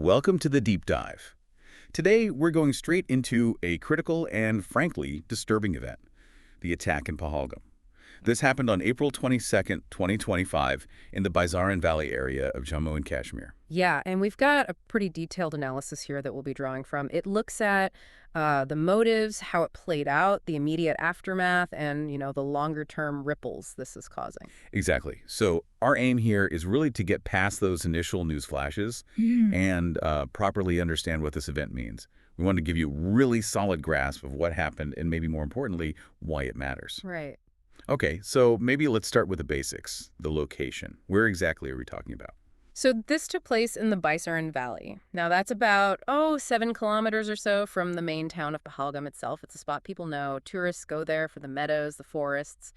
Welcome to the Deep Dive. Today, we're going straight into a critical and, frankly, disturbing event, the attack in Pahalgam. This happened on April 22nd, 2025, in the Bizaran Valley area of Jammu and Kashmir. Yeah, and we've got a pretty detailed analysis here that we'll be drawing from. It looks at the motives, how it played out, the immediate aftermath, and, the longer-term ripples this is causing. Exactly. So our aim here is really to get past those initial news flashes and properly understand what this event means. We want to give you a really solid grasp of what happened and, maybe more importantly, why it matters. Right. Okay, so maybe let's start with the basics, the location. Where exactly are we talking about? So this took place in the Bizaran Valley. Now that's about, 7 kilometers or so from the main town of Pahalgam itself. It's a spot people know. Tourists go there for the meadows, the forests.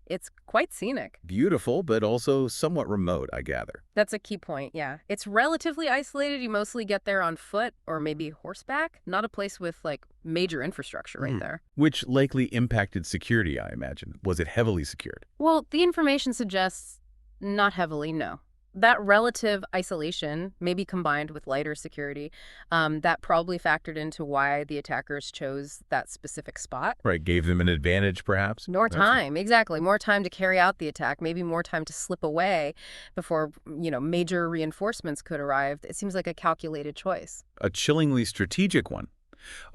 It's quite scenic. Beautiful, but also somewhat remote, I gather. That's a key point, yeah. It's relatively isolated. You mostly get there on foot or maybe horseback. Not a place with, major infrastructure right there. Which likely impacted security, I imagine. Was it heavily secured? Well, the information suggests not heavily, no. That relative isolation, maybe combined with lighter security, that probably factored into why the attackers chose that specific spot. Right, gave them an advantage, perhaps? More time, exactly. More time to carry out the attack, maybe more time to slip away before, major reinforcements could arrive. It seems like a calculated choice. A chillingly strategic one.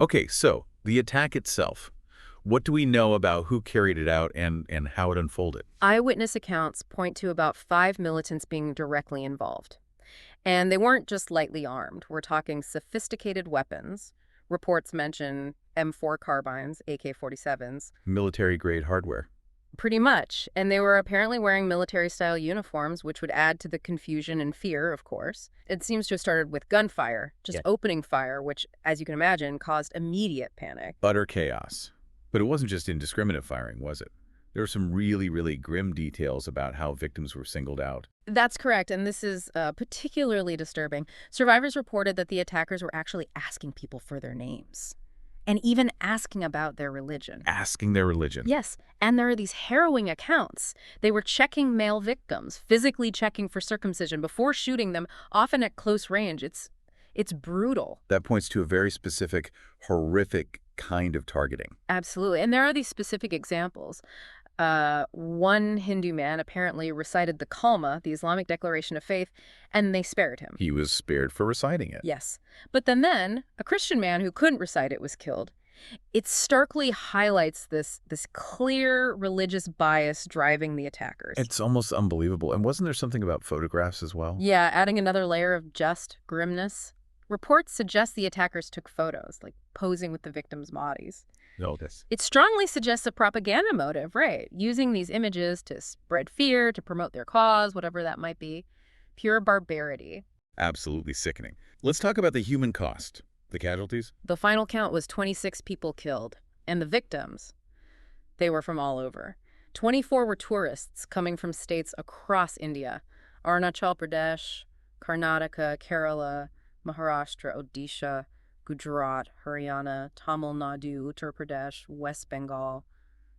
Okay, so the attack itself. What do we know about who carried it out and how it unfolded? Eyewitness accounts point to about 5 militants being directly involved. And they weren't just lightly armed. We're talking sophisticated weapons. Reports mention M4 carbines, AK-47s. Military-grade hardware. Pretty much. And they were apparently wearing military-style uniforms, which would add to the confusion and fear, of course. It seems to have started with gunfire, just opening fire, which, as you can imagine, caused immediate panic. Utter chaos. But it wasn't just indiscriminate firing, was it? There were some really, really grim details about how victims were singled out. That's correct, and this is particularly disturbing. Survivors reported that the attackers were actually asking people for their names, and even asking about their religion. Asking their religion? Yes, and there are these harrowing accounts. They were checking male victims, physically checking for circumcision before shooting them, often at close range. It's brutal. That points to a very specific, horrific kind of targeting. Absolutely. And there are these specific examples. One Hindu man apparently recited the Kalma, the Islamic Declaration of Faith, and they spared him. He was spared for reciting it. Yes. But then a Christian man who couldn't recite it was killed. It starkly highlights this clear religious bias driving the attackers. It's almost unbelievable. And wasn't there something about photographs as well? Yeah, adding another layer of just grimness. Reports suggest the attackers took photos, posing with the victims' bodies. It strongly suggests a propaganda motive, right? Using these images to spread fear, to promote their cause, whatever that might be. Pure barbarity. Absolutely sickening. Let's talk about the human cost. The casualties? The final count was 26 people killed. And the victims, they were from all over. 24 were tourists coming from states across India. Arunachal Pradesh, Karnataka, Kerala, Maharashtra, Odisha, Gujarat, Haryana, Tamil Nadu, Uttar Pradesh, West Bengal.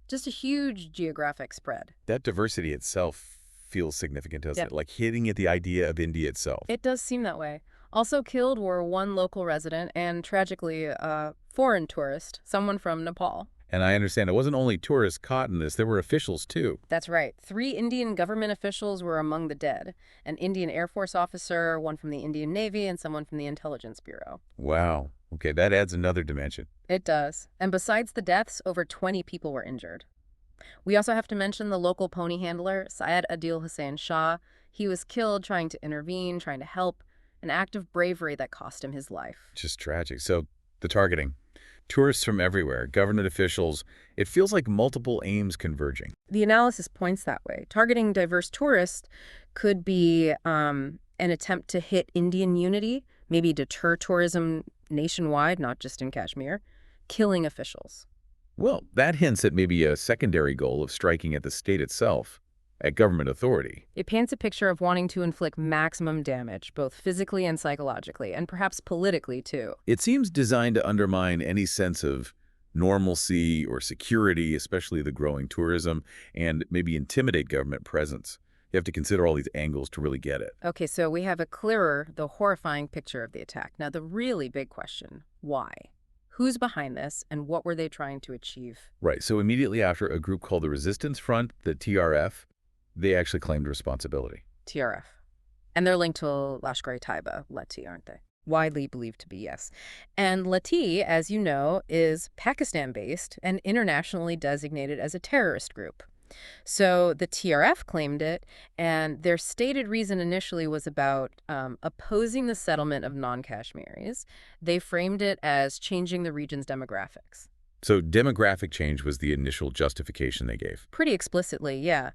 Just a huge geographic spread. That diversity itself feels significant, doesn't it? Like hitting at the idea of India itself. It does seem that way. Also killed were one local resident and, tragically, a foreign tourist, someone from Nepal. And I understand it wasn't only tourists caught in this, there were officials too. That's right. 3 Indian government officials were among the dead. An Indian Air Force officer, one from the Indian Navy, and someone from the Intelligence Bureau. Wow. Okay, that adds another dimension. It does. And besides the deaths, over 20 people were injured. We also have to mention the local pony handler, Syed Adil Hussain Shah. He was killed trying to intervene, trying to help. An act of bravery that cost him his life. Just tragic. So, the targeting. Tourists from everywhere, government officials, it feels like multiple aims converging. The analysis points that way. Targeting diverse tourists could be an attempt to hit Indian unity, maybe deter tourism nationwide, not just in Kashmir, killing officials. Well, that hints at maybe a secondary goal of striking at the state itself, at government authority. It paints a picture of wanting to inflict maximum damage, both physically and psychologically, and perhaps politically, too. It seems designed to undermine any sense of normalcy or security, especially the growing tourism, and maybe intimidate government presence. You have to consider all these angles to really get it. Okay, so we have a clearer, though horrifying picture of the attack. Now, the really big question, why? Who's behind this, and what were they trying to achieve? Right, so immediately after, a group called the Resistance Front, the TRF, they actually claimed responsibility. TRF. And they're linked to Lashkar-e-Taiba, Leti, aren't they? Widely believed to be, yes. And Leti, as you know, is Pakistan-based and internationally designated as a terrorist group. So the TRF claimed it, and their stated reason initially was about opposing the settlement of non-Kashmiris. They framed it as changing the region's demographics. So demographic change was the initial justification they gave. Pretty explicitly, yeah.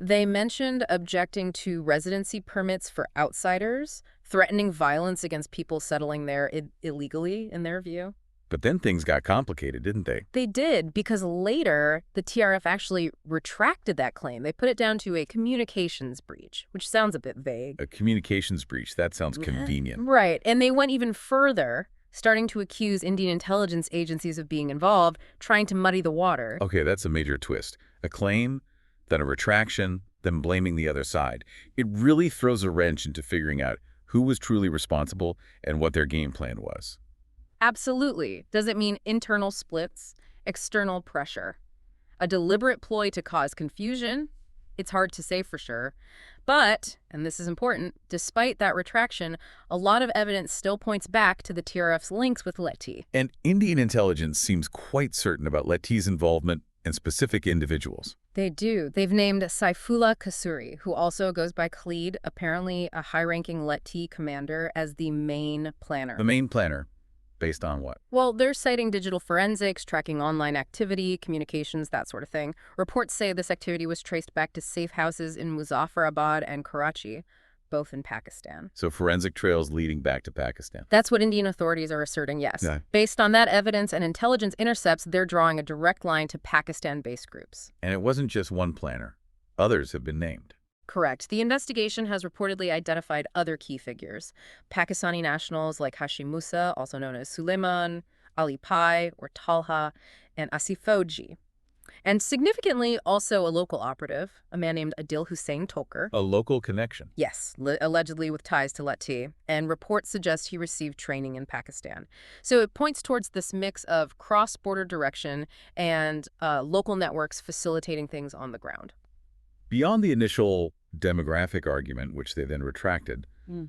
They mentioned objecting to residency permits for outsiders, threatening violence against people settling there illegally, in their view. But then things got complicated, didn't they? They did, because later, the TRF actually retracted that claim. They put it down to a communications breach, which sounds a bit vague. A communications breach, that sounds convenient. Right, and they went even further, starting to accuse Indian intelligence agencies of being involved, trying to muddy the water. Okay, that's a major twist. A claim, then a retraction, then blaming the other side. It really throws a wrench into figuring out who was truly responsible and what their game plan was. Absolutely. Does it mean internal splits, external pressure? A deliberate ploy to cause confusion? It's hard to say for sure. But, and this is important, despite that retraction, a lot of evidence still points back to the TRF's links with Leti. And Indian intelligence seems quite certain about Leti's involvement and specific individuals. They do. They've named Saifullah Kasuri, who also goes by Khalid, apparently a high-ranking Leti commander, as the main planner. The main planner, based on what? Well, they're citing digital forensics, tracking online activity, communications, that sort of thing. Reports say this activity was traced back to safe houses in Muzaffarabad and Karachi, both in Pakistan. So forensic trails leading back to Pakistan. That's what Indian authorities are asserting, yes. Yeah. Based on that evidence and intelligence intercepts, they're drawing a direct line to Pakistan-based groups. And it wasn't just one planner. Others have been named. Correct. The investigation has reportedly identified other key figures. Pakistani nationals like Hashim Musa, also known as Suleiman, Ali Pai, or Talha, and Asif Fauji. And significantly, also a local operative, a man named Adil Hussein Tolkar. A local connection. Yes, allegedly with ties to Leti. And reports suggest he received training in Pakistan. So it points towards this mix of cross-border direction and local networks facilitating things on the ground. Beyond the initial demographic argument, which they then retracted,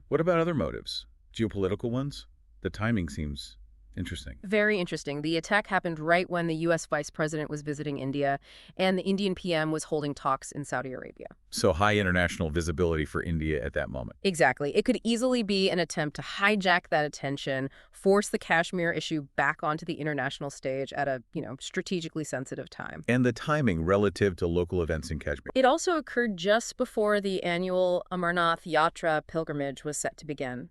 what about other motives? Geopolitical ones? The timing seems interesting. Very interesting. The attack happened right when the U.S. vice president was visiting India, and the Indian PM was holding talks in Saudi Arabia. So high international visibility for India at that moment. Exactly. It could easily be an attempt to hijack that attention, force the Kashmir issue back onto the international stage at a, strategically sensitive time. And the timing relative to local events in Kashmir. It also occurred just before the annual Amarnath Yatra pilgrimage was set to begin,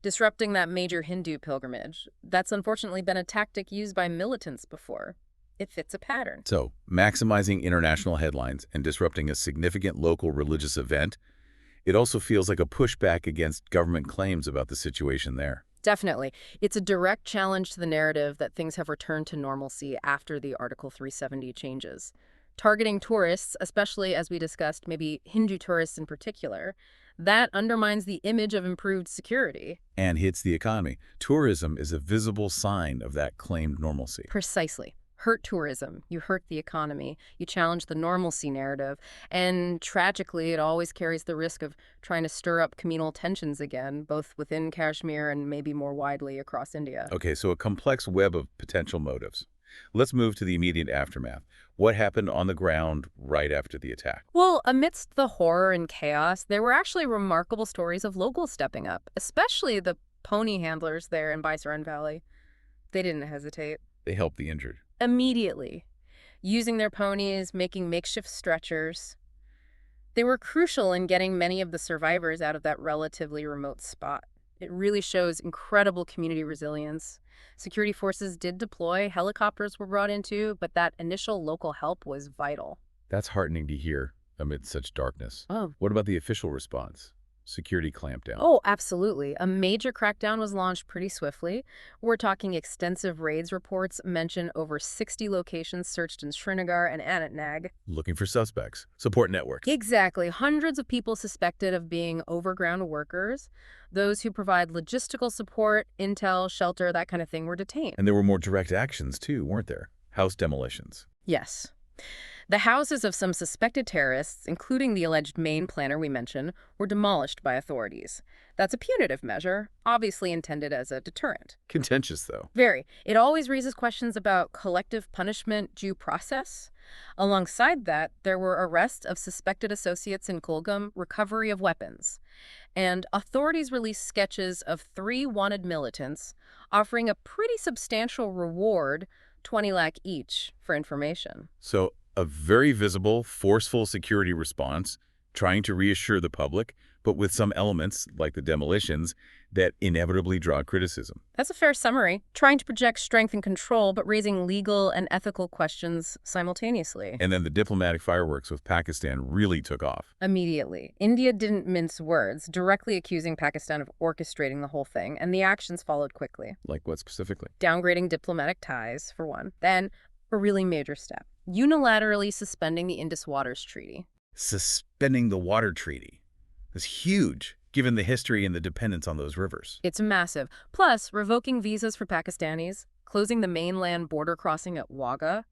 disrupting that major Hindu pilgrimage. That's unfortunately been a tactic used by militants before. It fits a pattern. So, maximizing international headlines and disrupting a significant local religious event, it also feels like a pushback against government claims about the situation there. Definitely. It's a direct challenge to the narrative that things have returned to normalcy after the Article 370 changes. Targeting tourists, especially as we discussed, maybe Hindu tourists in particular, that undermines the image of improved security. And hits the economy. Tourism is a visible sign of that claimed normalcy. Precisely. Hurt tourism, you hurt the economy, you challenge the normalcy narrative, and tragically, it always carries the risk of trying to stir up communal tensions again, both within Kashmir and maybe more widely across India. Okay, so a complex web of potential motives. Let's move to the immediate aftermath. What happened on the ground right after the attack? Well, amidst the horror and chaos, there were actually remarkable stories of locals stepping up, especially the pony handlers there in Baisaran Valley. They didn't hesitate. They helped the injured. Immediately, using their ponies, making makeshift stretchers. They were crucial in getting many of the survivors out of that relatively remote spot. It really shows incredible community resilience. Security forces did deploy, helicopters were brought in too, but that initial local help was vital. That's heartening to hear amid such darkness. Oh. What about the official response? security clampdown. Oh, absolutely. A major crackdown was launched pretty swiftly. We're talking extensive raids reports mention over 60 locations searched in Srinagar and Anantnag. Looking for suspects. Support networks. Exactly. Hundreds of people suspected of being overground workers. Those who provide logistical support, intel, shelter, that kind of thing were detained. And there were more direct actions, too, weren't there? House demolitions. Yes. The houses of some suspected terrorists, including the alleged main planner we mentioned, were demolished by authorities. That's a punitive measure, obviously intended as a deterrent. Contentious, though. Very. It always raises questions about collective punishment due process. Alongside that, there were arrests of suspected associates in Kulgam, recovery of weapons. And authorities released sketches of 3 wanted militants, offering a pretty substantial reward, 20 lakh each, for information. So, a very visible, forceful security response, trying to reassure the public, but with some elements, like the demolitions, that inevitably draw criticism. That's a fair summary. Trying to project strength and control, but raising legal and ethical questions simultaneously. And then the diplomatic fireworks with Pakistan really took off. Immediately. India didn't mince words, directly accusing Pakistan of orchestrating the whole thing, and the actions followed quickly. Like what specifically? Downgrading diplomatic ties, for one. Then, a really major step. Unilaterally suspending the Indus Waters Treaty. Suspending the water treaty. That's huge, given the history and the dependence on those rivers. It's massive. Plus, revoking visas for Pakistanis, closing the mainland border crossing at Wagah.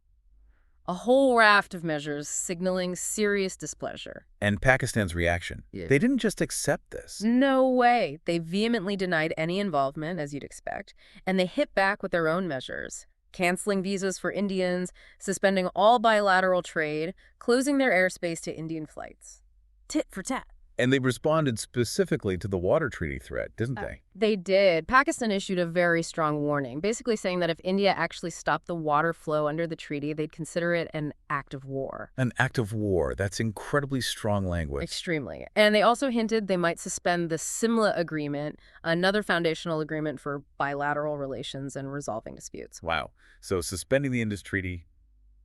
A whole raft of measures signaling serious displeasure. And Pakistan's reaction. Yeah. They didn't just accept this. No way. They vehemently denied any involvement, as you'd expect, and they hit back with their own measures. Canceling visas for Indians, suspending all bilateral trade, closing their airspace to Indian flights. Tit for tat. And they responded specifically to the water treaty threat, didn't they? They did. Pakistan issued a very strong warning, basically saying that if India actually stopped the water flow under the treaty, they'd consider it an act of war. An act of war. That's incredibly strong language. Extremely. And they also hinted they might suspend the Simla Agreement, another foundational agreement for bilateral relations and resolving disputes. Wow. So suspending the Indus Treaty,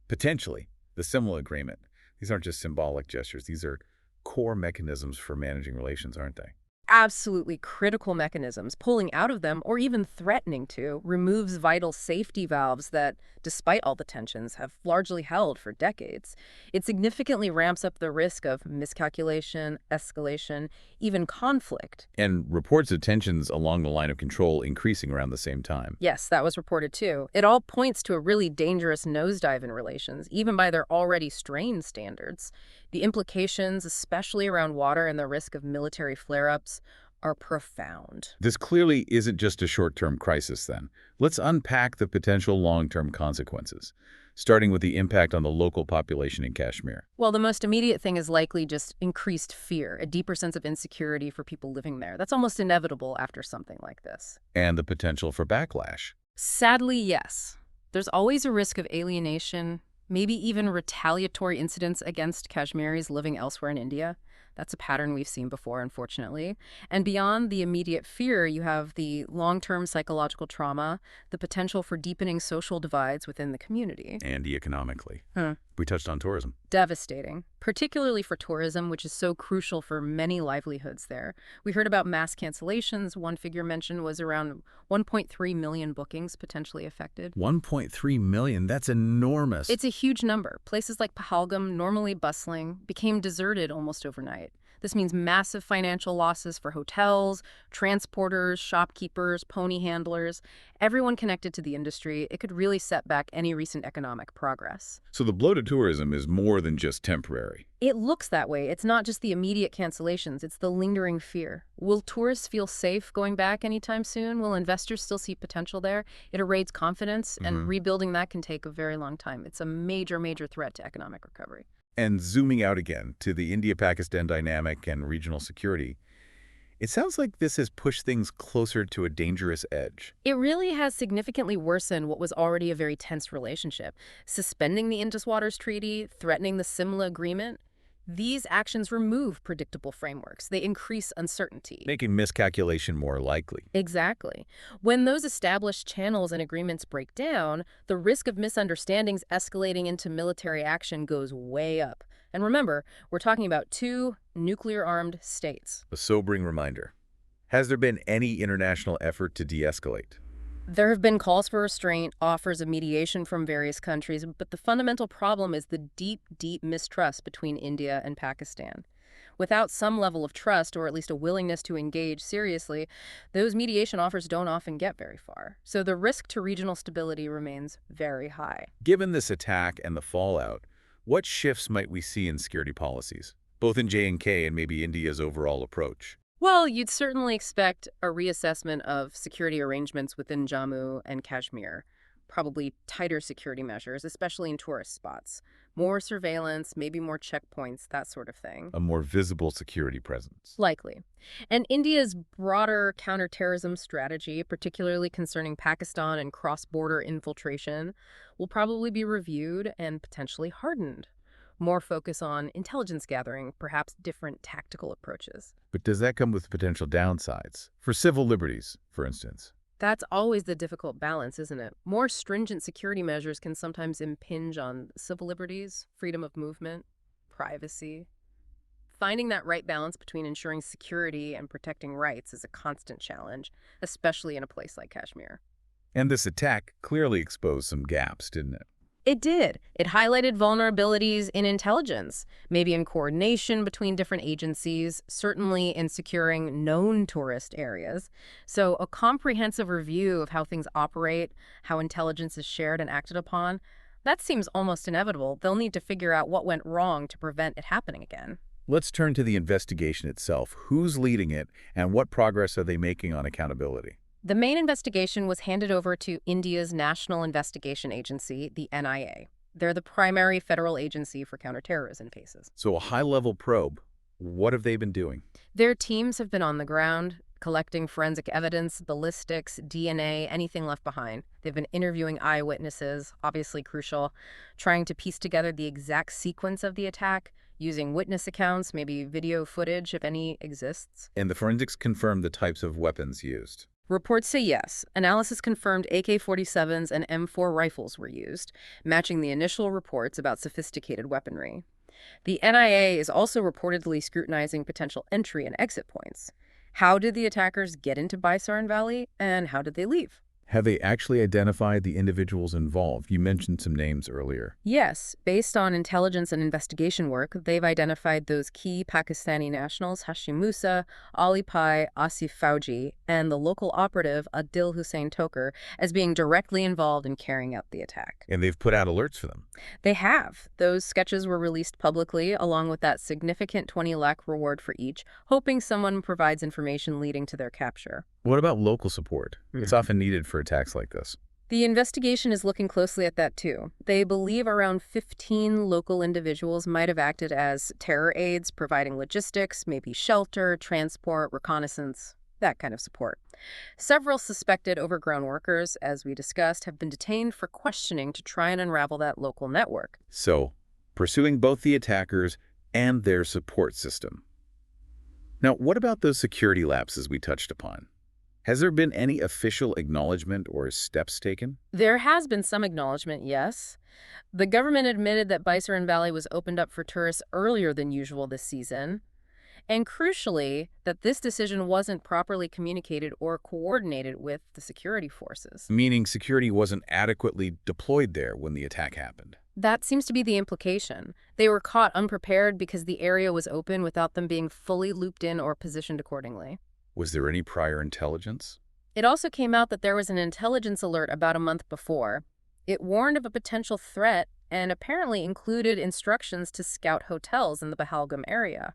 potentially the Simla Agreement. These aren't just symbolic gestures. These are core mechanisms for managing relations, aren't they? Absolutely critical mechanisms. Pulling out of them, or even threatening to, removes vital safety valves that, despite all the tensions, have largely held for decades. It significantly ramps up the risk of miscalculation, escalation, even conflict. And reports of tensions along the line of control increasing around the same time. Yes, that was reported too. It all points to a really dangerous nosedive in relations, even by their already strained standards. The implications, especially around water and the risk of military flare-ups, are profound. This clearly isn't just a short-term crisis, then. Let's unpack the potential long-term consequences, starting with the impact on the local population in Kashmir. Well, the most immediate thing is likely just increased fear, a deeper sense of insecurity for people living there. That's almost inevitable after something like this. And the potential for backlash. Sadly, yes. There's always a risk of alienation, maybe even retaliatory incidents against Kashmiris living elsewhere in India. That's a pattern we've seen before, unfortunately. And beyond the immediate fear, you have the long-term psychological trauma, the potential for deepening social divides within the community. And economically. We touched on tourism. Devastating, particularly for tourism, which is so crucial for many livelihoods there. We heard about mass cancellations. One figure mentioned was around 1.3 million bookings potentially affected. 1.3 million? That's enormous. It's a huge number. Places like Pahalgam, normally bustling, became deserted almost overnight. This means massive financial losses for hotels, transporters, shopkeepers, pony handlers, everyone connected to the industry. It could really set back any recent economic progress. So the blow to tourism is more than just temporary. It looks that way. It's not just the immediate cancellations, it's the lingering fear. Will tourists feel safe going back anytime soon? Will investors still see potential there? It erodes confidence, and rebuilding that can take a very long time. It's a major, major threat to economic recovery. And zooming out again to the India-Pakistan dynamic and regional security, it sounds like this has pushed things closer to a dangerous edge. It really has significantly worsened what was already a very tense relationship. Suspending the Indus Waters Treaty, threatening the Simla Agreement, these actions remove predictable frameworks. They increase uncertainty. Making miscalculation more likely. Exactly. When those established channels and agreements break down, the risk of misunderstandings escalating into military action goes way up. And remember, we're talking about two nuclear-armed states. A sobering reminder. Has there been any international effort to de-escalate? There have been calls for restraint, offers of mediation from various countries, but the fundamental problem is the deep, deep mistrust between India and Pakistan. Without some level of trust, or at least a willingness to engage seriously, those mediation offers don't often get very far. So the risk to regional stability remains very high. Given this attack and the fallout, what shifts might we see in security policies, both in J&K and maybe India's overall approach? Well, you'd certainly expect a reassessment of security arrangements within Jammu and Kashmir, probably tighter security measures, especially in tourist spots. More surveillance, maybe more checkpoints, that sort of thing. A more visible security presence. Likely. And India's broader counterterrorism strategy, particularly concerning Pakistan and cross-border infiltration, will probably be reviewed and potentially hardened. More focus on intelligence gathering, perhaps different tactical approaches. But does that come with potential downsides? For civil liberties, for instance? That's always the difficult balance, isn't it? More stringent security measures can sometimes impinge on civil liberties, freedom of movement, privacy. Finding that right balance between ensuring security and protecting rights is a constant challenge, especially in a place like Kashmir. And this attack clearly exposed some gaps, didn't it? It did. It highlighted vulnerabilities in intelligence, maybe in coordination between different agencies, certainly in securing known tourist areas. So a comprehensive review of how things operate, how intelligence is shared and acted upon, that seems almost inevitable. They'll need to figure out what went wrong to prevent it happening again. Let's turn to the investigation itself. Who's leading it, and what progress are they making on accountability? The main investigation was handed over to India's National Investigation Agency, the NIA. They're the primary federal agency for counterterrorism cases. So a high-level probe. What have they been doing? Their teams have been on the ground, collecting forensic evidence, ballistics, DNA, anything left behind. They've been interviewing eyewitnesses, obviously crucial, trying to piece together the exact sequence of the attack, using witness accounts, maybe video footage if any exists. And the forensics confirmed the types of weapons used. Reports say yes. Analysis confirmed AK-47s and M4 rifles were used, matching the initial reports about sophisticated weaponry. The NIA is also reportedly scrutinizing potential entry and exit points. How did the attackers get into Baisaran Valley, and how did they leave? Have they actually identified the individuals involved? You mentioned some names earlier. Yes, based on intelligence and investigation work, they've identified those key Pakistani nationals, Hashim Musa, Ali Pai, Asif Fauji, and the local operative Adil Hussein Toker as being directly involved in carrying out the attack. And they've put out alerts for them. They have. Those sketches were released publicly, along with that significant 20 lakh reward for each, hoping someone provides information leading to their capture. What about local support? It's often needed for attacks like this. The investigation is looking closely at that, too. They believe around 15 local individuals might have acted as terror aides, providing logistics, maybe shelter, transport, reconnaissance, that kind of support. Several suspected overgrown workers, as we discussed, have been detained for questioning to try and unravel that local network. So, pursuing both the attackers and their support system. Now, what about those security lapses we touched upon? Has there been any official acknowledgement or steps taken? There has been some acknowledgement, yes. The government admitted that Baisaran Valley was opened up for tourists earlier than usual this season. And crucially, that this decision wasn't properly communicated or coordinated with the security forces. Meaning security wasn't adequately deployed there when the attack happened. That seems to be the implication. They were caught unprepared because the area was open without them being fully looped in or positioned accordingly. Was there any prior intelligence? It also came out that there was an intelligence alert about a month before. It warned of a potential threat and apparently included instructions to scout hotels in the Pahalgam area.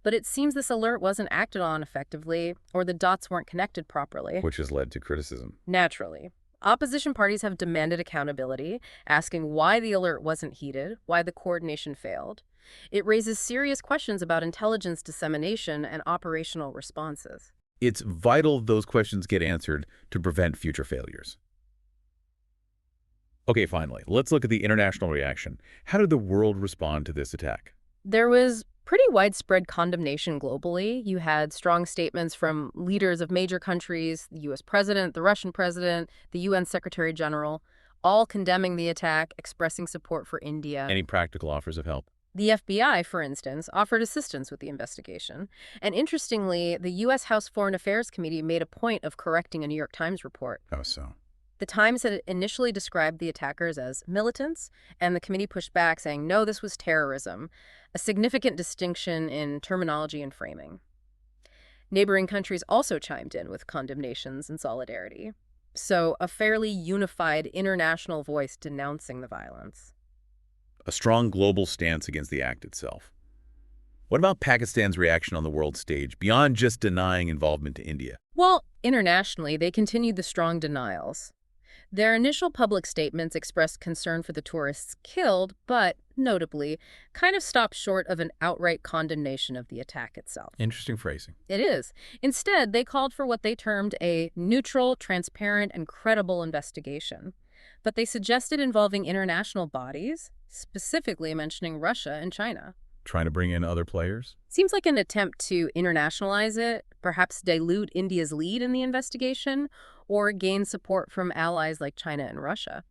But it seems this alert wasn't acted on effectively, or the dots weren't connected properly. Which has led to criticism. Naturally. Opposition parties have demanded accountability, asking why the alert wasn't heeded, why the coordination failed. It raises serious questions about intelligence dissemination and operational responses. It's vital those questions get answered to prevent future failures. Okay, finally, let's look at the international reaction. How did the world respond to this attack? There was pretty widespread condemnation globally. You had strong statements from leaders of major countries, the U.S. president, the Russian president, the UN Secretary General, all condemning the attack, expressing support for India. Any practical offers of help? The FBI, for instance, offered assistance with the investigation. And interestingly, the U.S. House Foreign Affairs Committee made a point of correcting a New York Times report. Oh, so. The Times had initially described the attackers as militants, and the committee pushed back, saying, no, this was terrorism, a significant distinction in terminology and framing. Neighboring countries also chimed in with condemnations and solidarity. So, a fairly unified international voice denouncing the violence. A strong global stance against the act itself. What about Pakistan's reaction on the world stage, beyond just denying involvement to India? Well, internationally, they continued the strong denials. Their initial public statements expressed concern for the tourists killed, but, notably, kind of stopped short of an outright condemnation of the attack itself. Interesting phrasing. It is. Instead, they called for what they termed a neutral, transparent, and credible investigation. But they suggested involving international bodies, specifically mentioning Russia and China. Trying to bring in other players? Seems like an attempt to internationalize it, perhaps dilute India's lead in the investigation, or gain support from allies like China and Russia.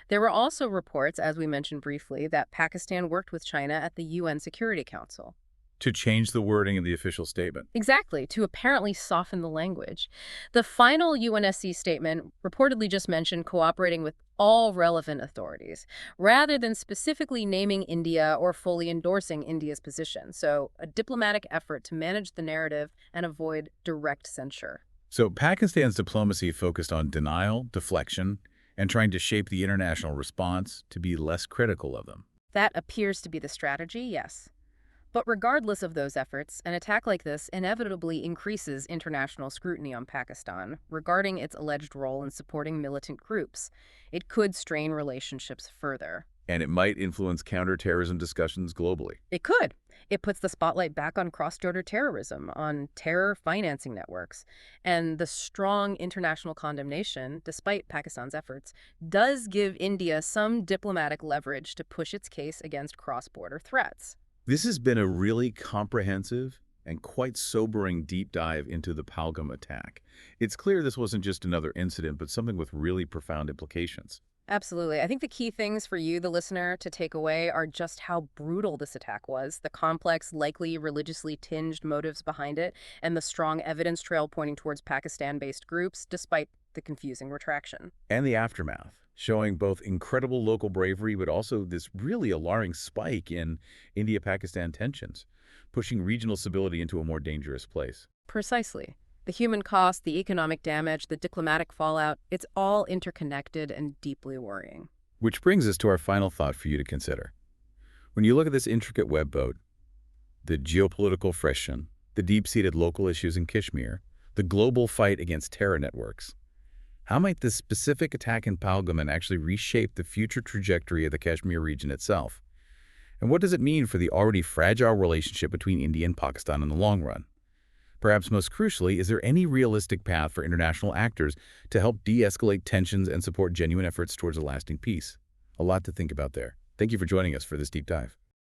There were also reports, as we mentioned briefly, that Pakistan worked with China at the UN Security Council. To change the wording of the official statement. Exactly, to apparently soften the language. The final UNSC statement reportedly just mentioned cooperating with all relevant authorities, rather than specifically naming India or fully endorsing India's position. So, a diplomatic effort to manage the narrative and avoid direct censure. So Pakistan's diplomacy focused on denial, deflection, and trying to shape the international response to be less critical of them. That appears to be the strategy, yes. But regardless of those efforts, an attack like this inevitably increases international scrutiny on Pakistan regarding its alleged role in supporting militant groups. It could strain relationships further. And it might influence counterterrorism discussions globally. It could. It puts the spotlight back on cross-border terrorism, on terror financing networks. And the strong international condemnation, despite Pakistan's efforts, does give India some diplomatic leverage to push its case against cross-border threats. This has been a really comprehensive and quite sobering deep dive into the Pahalgam attack. It's clear this wasn't just another incident, but something with really profound implications. Absolutely. I think the key things for you, the listener, to take away are just how brutal this attack was, the complex, likely religiously tinged motives behind it, and the strong evidence trail pointing towards Pakistan-based groups, despite the confusing retraction. And the aftermath, showing both incredible local bravery, but also this really alarming spike in India-Pakistan tensions, pushing regional stability into a more dangerous place. Precisely. The human cost, the economic damage, the diplomatic fallout, it's all interconnected and deeply worrying. Which brings us to our final thought for you to consider. When you look at this intricate web boat, the geopolitical friction, the deep-seated local issues in Kashmir, the global fight against terror networks, how might this specific attack in Pahalgam actually reshape the future trajectory of the Kashmir region itself? And what does it mean for the already fragile relationship between India and Pakistan in the long run? Perhaps most crucially, is there any realistic path for international actors to help de-escalate tensions and support genuine efforts towards a lasting peace? A lot to think about there. Thank you for joining us for this deep dive.